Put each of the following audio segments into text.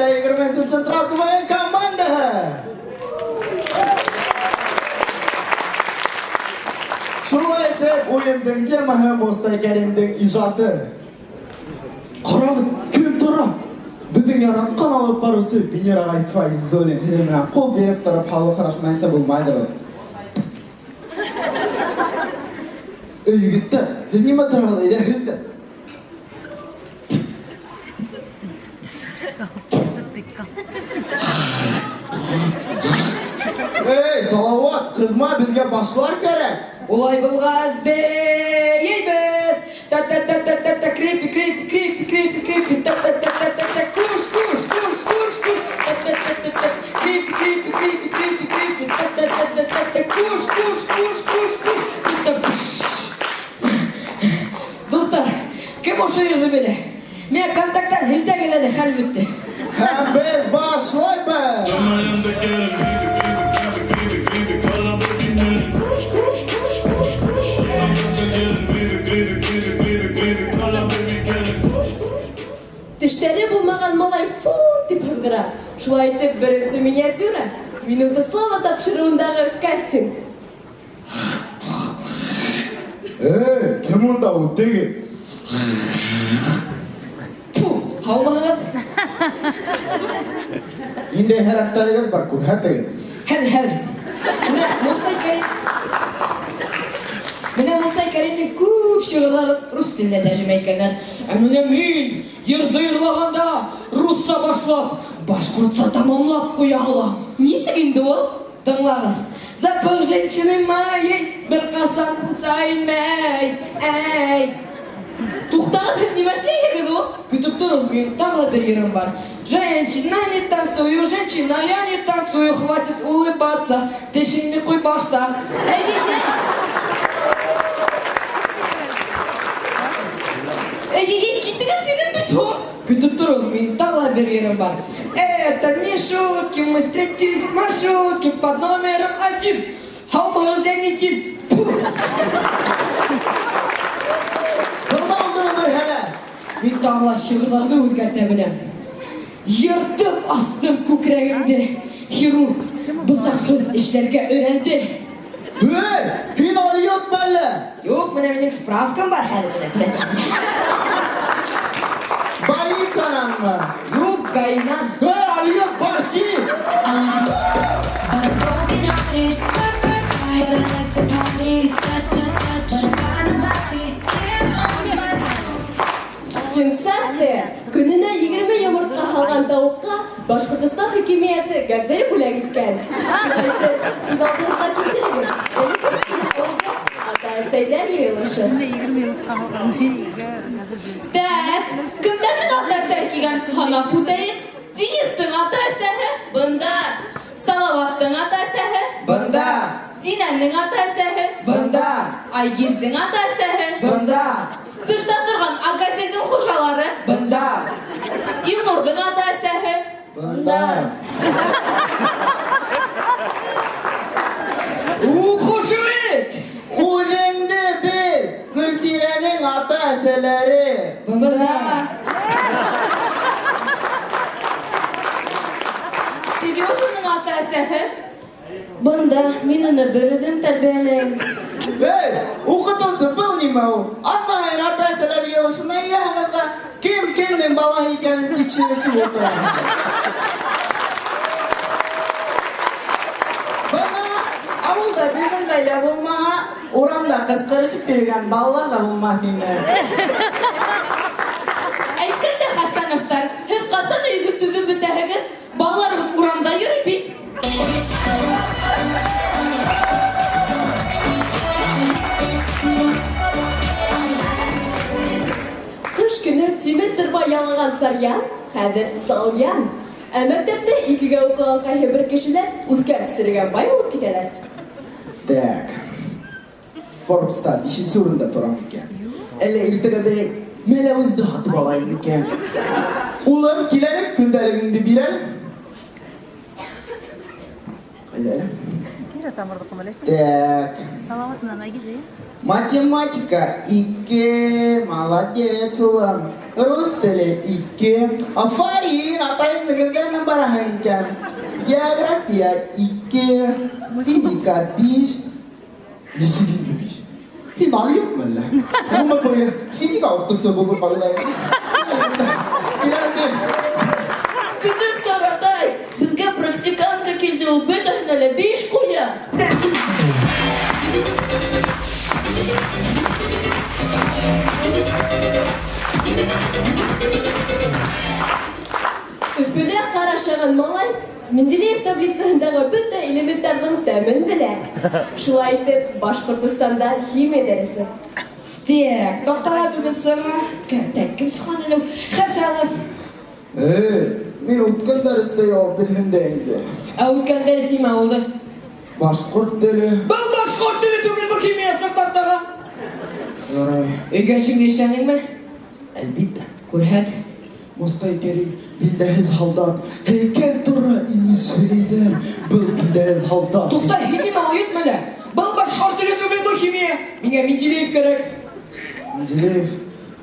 әлі 20 централ КВН командаға. Шулай етіп, ойындың темаға Мостай Кәримдің ижаты. Қарағыт, кім тұра? Біздің яратқан алып барысы Венерағай Файзолин хедіміне қол беріп тұрып халы қарашмайса болмайды. Үйгітті, неме тұрғалайды әйді? Ей, салауат, қызма бізге басшылар кәрі. Олай болғаз бей, ейбет. Та-та-та-та-та-та, крипи, та-та-та-та-та, куш. Та-та-та-та-та, крипи, та-та-та-та-та, куш. Достар, кім ошы ерді белі? Мен контакттан хілтен келеді, хәл бітті. Һәм біз башлай бі! Тіштері болмаған малай фуут деп хырғыра. Шулай етіп бірінші миниатюра, минуты слова тапшыруындағы кастинг. Кім онда өттегі? Хаумағыз? Инде әраттарығыз бар күр, әттігі. Хәл. Менә Мостай Кәримнең күп шигырьләре рус телендә тәрҗемә иткән. Ә менә мин йырды йырлаганда русса башлап, башкортча тамамлап куя алам. Нисек инде ул? Тыңлагыз. Запах женщины моей, бер касан булса инмәй. Әй. Туктаган һәм нимә эшләйһегез ул? Көтеп торыгыз, мин тагы бер йырым бар. Женщина не танцую, женщина я не танцую, хватит улыбаться, тешеңне куй башта. Киттегез синең бит ул. Көтеп торыгыз, мин тагы бер йырым бар. Это не шутки, мы встретились в маршрутке под номером 1. Хаумагыз зәнитин. Бұлдауды өмір әлі. Мин тағыла шигырьләрне үзгәртә беләм. Йыртып астым күкрәгемде. Хирург бысаксыз эшләргә өйрәнде. Һин алият мәлі? Юк, менә минең справкам бар хәзер менә күрәтәм. Больницанан мы? Юк, гаинан. Алият бар ки! Сенсация! Күненә 20 йомыртка һалган тауыкка Башкортстан хакимияте газель бүләк иткән. Шулай итеп, идалтыгызга килтерегез. Ата-әсәйләр йыелышы. Так, кемнәрнең ата-әсәсе килгән? Хана Путаев, Денистың ата-әсәсе бында. Салаваттың ата-әсәсе Бында! Динәнең ата-әсәсе Бында! Айгиздың ата-әсәсе Бында! Тышта торган агазелдің хужалары Бында! Илнурдың ата-әсәсе Бында! Хушует! Үзеңді біл! Гүлсирәнің ата-әсәләре! Бында! Сережаның ата-әсәсе Бында мин уны бер үҙем тәрбиәләйем. Укытыусы был нимә ул? Аннан ата-әсәләр йылышына яһағыҙға кемнең балаһы икәнен тикшереп ултыра. Бына ауылда безнең ғаилә булмаһа, урамда ҡысҡырышып йөрөгән балалар ҙа булмаҫ ине. Әйткәндә Хәсәновтар, һеҙ ҡасан өйгө төҙөп бөтәһегеҙ? Балаларығыҙ урамда йөрөй бит. Кыш көне тимер торба ялыган Сарьян, хәҙер Салъян. Ә мәктәптә икегә уҡыған ҡайһы бер кешеләр үҫкән сөргән бай булып китәләр. Так. Forbes'ta işi урында торам икән. Әллә иртәгә бер мәләвезде һатып алайым икән. Улым, киләлек көндәлегеңде бирәле. Кайда? Так. Математика 2. Молодец, улым. Rus tili 2, Farin atayın nıgırganın barahanken, Geografiya 2, Fizika 5, Disiplin 5. Final yok mu lan? Ama buraya fizika ortası bulur vallahi. İlerledim. Kızım Taratay, bizge praktikantka keldi, ol bötəhnələ 5 qoya. Üfüле карашаган малай Менделеев таблицасындағы бөтә элементтарның тәмен белә. Шулай итеп, Башкортстанда химия дәресе. Так, доктора бүгін сырға. Кім сықанылу? Хасалов. Мен өткен дәрісте жауап берген де енді. Өткен дәріс еме oldu? Башқұрт тілі. Бұл башқұрт тілі түгіл бұл химия сақтақтаға. Ярай. Үйгеншіңде іштендің ме? Әлбетте. Көрхәт. Мостай Керим, билдәһел халдат. Хейкәл туры имеш феридер. Бұл билдәһел халдат. Тоқта, хинди ма ойыт мәлі? Бұл башқұрт тілі түгіл бұл химия. Меңе Менделеев керек. Менделеев.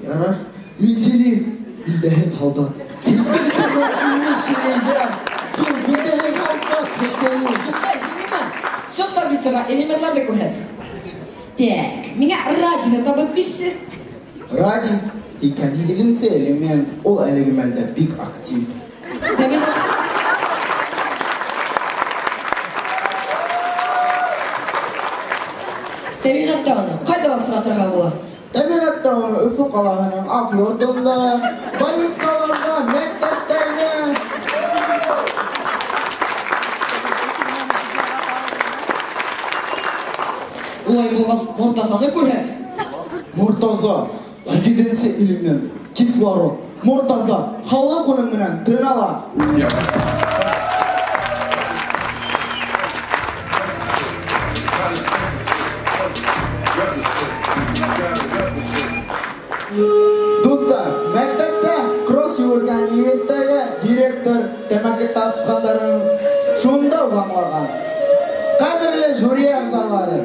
Ярар. Менделеев. Билдәһел халдат. Хейкәл туры имеш феридер. Бұл билдәһел халдат. Тоқта, хинди ма? Сық таблицаға элементларды көрхәт. Так, меңе радионы табып берсі. Ради. Икәнлегенсе элемент, ол элементте бик актив. Табиғатта оны қайда асыратырға бола? Табиғатта оны Өфі қаласының ақ йортында, больницаларда, мектептерде. Олай болғас, Мұртазаны көрәт. Мұртаза, егеденсе элемент, кислород. Мұртаза, хала қоным менен тырнала. Достар, мектепте кросс өрген егеттегі директор темәкі тапқандарын шуында ұғанлаған. Қадірлі жюри ағзалары.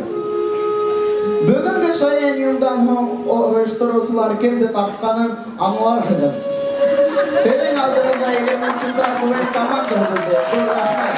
Бүгінгі шайынымдан хоң ұйыштырушылар кемді тапқанын аңлар едім. Терең алдырында егемен сында құлын команда өділді. Бұл рахмет.